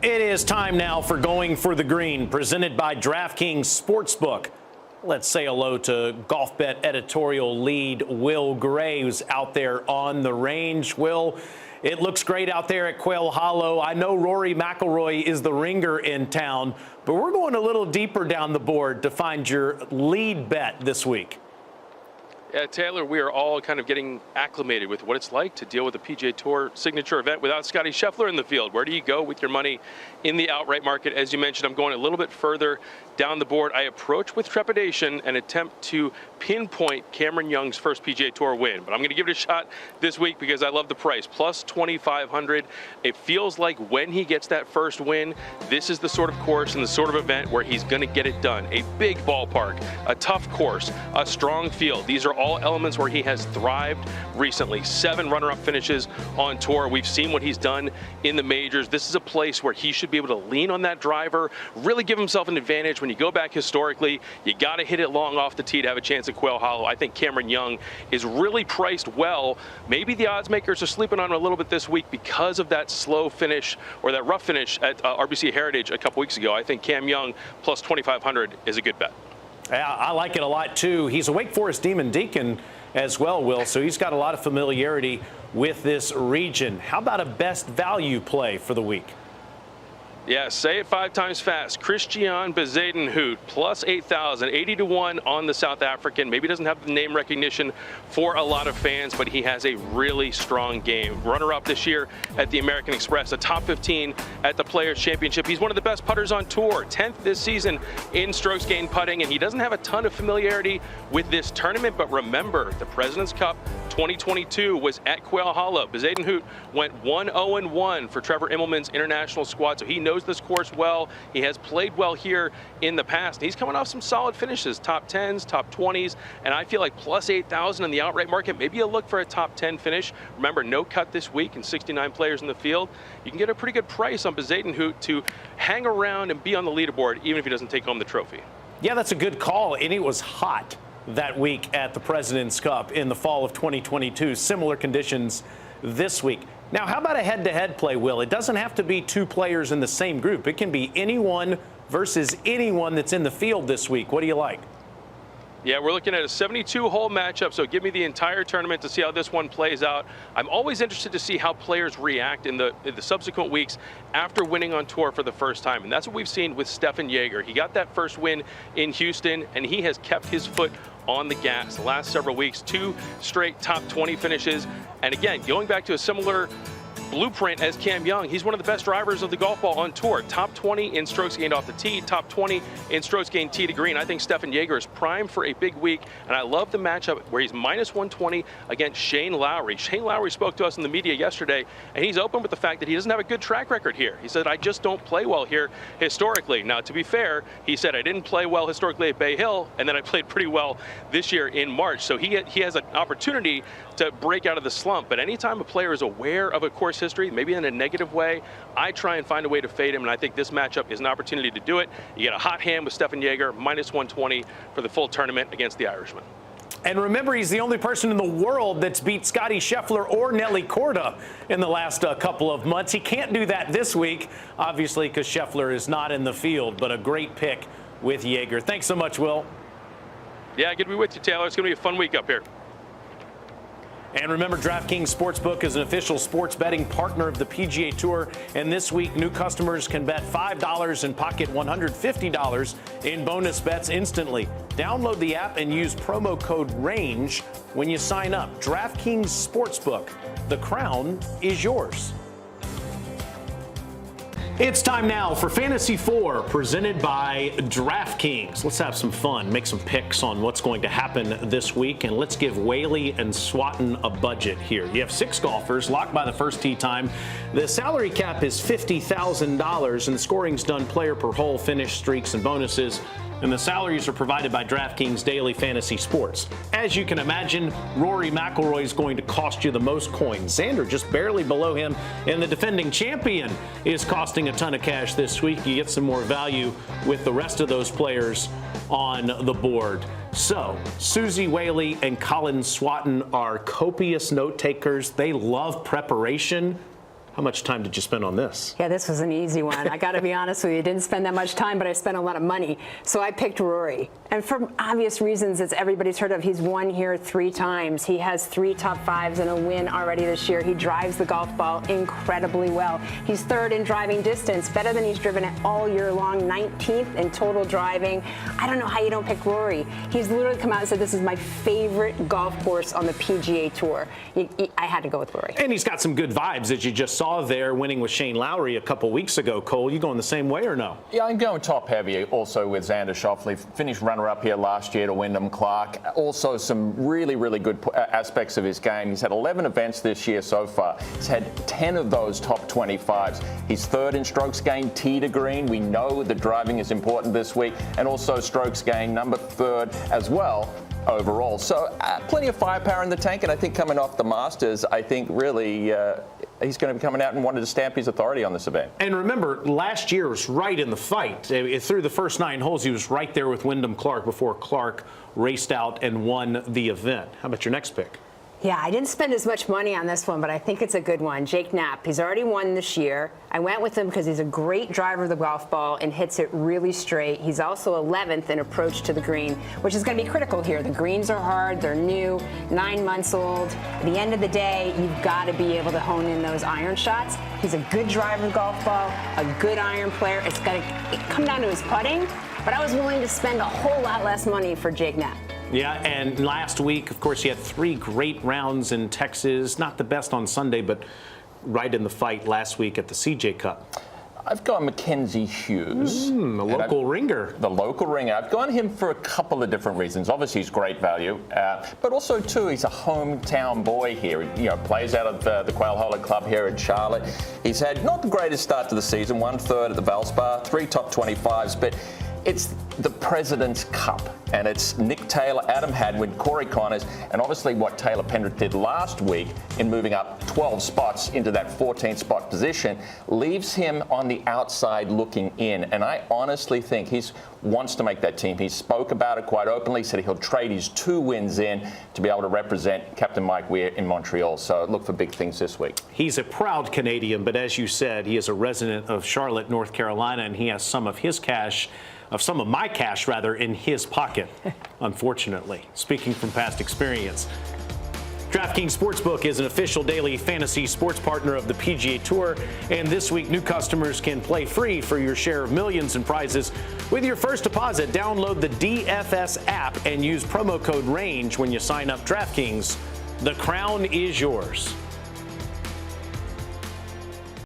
It is time now for Going for the Green, presented by DraftKings Sportsbook. Let's say hello to Golf Bet editorial lead Will Gray, who's out there on the range. Will, it looks great out there at Quail Hollow. I know Rory McIlroy is the ringer in town, but we're going a little deeper down the board to find your lead bet this week. Yeah, Taylor, we are all kind of getting acclimated with what it's like to deal with a PGA Tour signature event without Scottie Scheffler in the field. Where do you go with your money in the outright market? As you mentioned, I'm going a little bit further down the board. I approach with trepidation and attempt to pinpoint Cameron Young's first PGA Tour win. But I'm going to give it a shot this week because I love the price. Plus 2,500. It feels like when he gets that first win, this is the sort of course and the sort of event where he's going to get it done. A big ballpark, a tough course, a strong field. These are all elements where he has thrived recently. 7 runner-up finishes on tour. We've seen what he's done in the majors. This is a place where he should be able to lean on that driver, really give himself an advantage. When you go back historically, you got to hit it long off the tee to have a chance at Quail Hollow. I think Cameron Young is really priced well. Maybe the odds makers are sleeping on him a little bit this week because of that slow finish or that rough finish at RBC Heritage a couple weeks ago. I think Cam Young plus 2,500 is a good bet. Yeah, I like it a lot, too. He's a Wake Forest Demon Deacon as well, Will, so he's got a lot of familiarity with this region. How about a best value play for the week? Yeah, say it 5 times fast. Christian Bezuidenhout plus 8,000, 80 to 1 on the South African. Maybe doesn't have the name recognition for a lot of fans, but he has a really strong game. Runner-up this year at the American Express, a top 15 at the Players Championship. He's one of the best putters on tour, 10th this season in strokes gained putting, and he doesn't have a ton of familiarity with this tournament. But remember, the President's Cup 2022 was at Quail Hollow. Bezuidenhout went 1-0-1 for Trevor Immelman's international squad, so he knows this course well. He has played well here in the past. He's coming off some solid finishes, top 10s, top 20s, and I feel like plus 8,000 in the outright market, maybe a look for a top 10 finish. Remember, no cut this week and 69 players in the field. You can get a pretty good price on Bezuidenhout to hang around and be on the leaderboard, even if he doesn't take home the trophy. Yeah, that's a good call, and it was hot that week at the President's Cup in the fall of 2022. Similar conditions this week. Now, how about a head-to-head play, Will? It doesn't have to be 2 players in the same group. It can be anyone versus anyone that's in the field this week. What do you like? Yeah, we're looking at a 72-hole matchup, so give me the entire tournament to see how this one plays out. I'm always interested to see how players react in the subsequent weeks after winning on tour for the first time, and that's what we've seen with Stephan Jaeger. He got that first win in Houston, and he has kept his foot on the gas the last several weeks. 2 straight top 20 finishes, and again, going back to a similar blueprint as Cam Young, he's one of the best drivers of the golf ball on tour. Top 20 in strokes gained off the tee, top 20 in strokes gained tee to green. I think Stephan Jaeger is primed for a big week, and I love the matchup where he's minus 120 against Shane Lowry. Shane Lowry spoke to us in the media yesterday, and he's open with the fact that he doesn't have a good track record here. He said, I just don't play well here historically. Now, to be fair, he said, I didn't play well historically at Bay Hill, and then I played pretty well this year in March. So he has an opportunity to break out of the slump. But anytime a player is aware of a course history, maybe in a negative way, I try and find a way to fade him, and I think this matchup is an opportunity to do it. You get a hot hand with Stephan Jaeger, minus 120 for the full tournament against the Irishman. And remember, he's the only person in the world that's beat Scottie Scheffler or Nelly Korda in the last couple of months. He can't do that this week, obviously, because Scheffler is not in the field, but a great pick with Jaeger. Thanks so much, Will. Yeah, good to be with you, Taylor. It's going to be a fun week up here. And remember, DraftKings Sportsbook is an official sports betting partner of the PGA Tour. And this week, new customers can bet $5 and pocket $150 in bonus bets instantly. Download the app and use promo code RANGE when you sign up. DraftKings Sportsbook. The crown is yours. It's time now for Fantasy 4, presented by DraftKings. Let's have some fun, make some picks on what's going to happen this week, and let's give Whaley and Swatton a budget here. You have 6 golfers locked by the first tee time. The salary cap is $50,000, and the scoring's done player per hole, finish, streaks, and bonuses. And the salaries are provided by DraftKings Daily Fantasy Sports. As you can imagine, Rory McIlroy is going to cost you the most coins. Xander just barely below him, and the defending champion is costing a ton of cash this week. You get some more value with the rest of those players on the board. So, Susie Whaley and Collin Swatton are copious note takers. They love preparation. How much time did you spend on this? Yeah, this was an easy one. I got to be honest with you. I didn't spend that much time, but I spent a lot of money. So I picked Rory. And for obvious reasons it's everybody's heard of, he's won here 3 times. He has 3 top 5s and a win already this year. He drives the golf ball incredibly well. He's 3rd in driving distance, better than he's driven it all year long, 19th in total driving. I don't know how you don't pick Rory. He's literally come out and said, this is my favorite golf course on the PGA Tour. I had to go with Rory. And he's got some good vibes, as you just saw there, winning with Shane Lowry a couple weeks ago. Cole, you going the same way or no? Yeah, I'm going top heavy also with Xander Schauffele. Finished runner-up here last year to Wyndham Clark. Also some really, really good aspects of his game. He's had 11 events this year so far. He's had 10 of those top 25s. He's 3rd in strokes gained tee to green. We know that driving is important this week. And also strokes gained number 3rd as well overall. So plenty of firepower in the tank, and I think coming off the Masters, I think really he's going to be coming out and wanted to stamp his authority on this event. And remember, last year was right in the fight. Through the first 9 holes, he was right there with Wyndham Clark before Clark raced out and won the event. How about your next pick? Yeah, I didn't spend as much money on this one, but I think it's a good one. Jake Knapp, he's already won this year. I went with him because he's a great driver of the golf ball and hits it really straight. He's also 11th in approach to the green, which is going to be critical here. The greens are hard, they're new, 9 months old. At the end of the day, you've got to be able to hone in those iron shots. He's a good driver of the golf ball, a good iron player. It's got to come down to his putting, but I was willing to spend a whole lot less money for Jake Knapp. Yeah, and last week, of course, he had 3 great rounds in Texas. Not the best on Sunday, but right in the fight last week at the CJ Cup. I've gone Mackenzie Hughes. The local ringer. The local ringer. I've gone him for a couple of different reasons. Obviously, he's great value, but also, too, he's a hometown boy here. He plays out of the Quail Hollow Club here in Charlotte. He's had not the greatest start to the season, 1/3 at the Valspar, 3 top 25s, but it's the President's Cup, and it's Nick Taylor, Adam Hadwin, Corey Connors, and obviously what Taylor Pendrith did last week in moving up 12 spots into that 14th spot position leaves him on the outside looking in, and I honestly think he wants to make that team. He spoke about it quite openly, said he'll trade his 2 wins in to be able to represent Captain Mike Weir in Montreal, so look for big things this week. He's a proud Canadian, but as you said, he is a resident of Charlotte, North Carolina, and he has some of my cash in his pocket, unfortunately, speaking from past experience. DraftKings Sportsbook is an official daily fantasy sports partner of the PGA Tour, and this week new customers can play free for your share of millions in prizes with your first deposit. Download the DFS app and use promo code RANGE when you sign up. DraftKings, the crown is yours.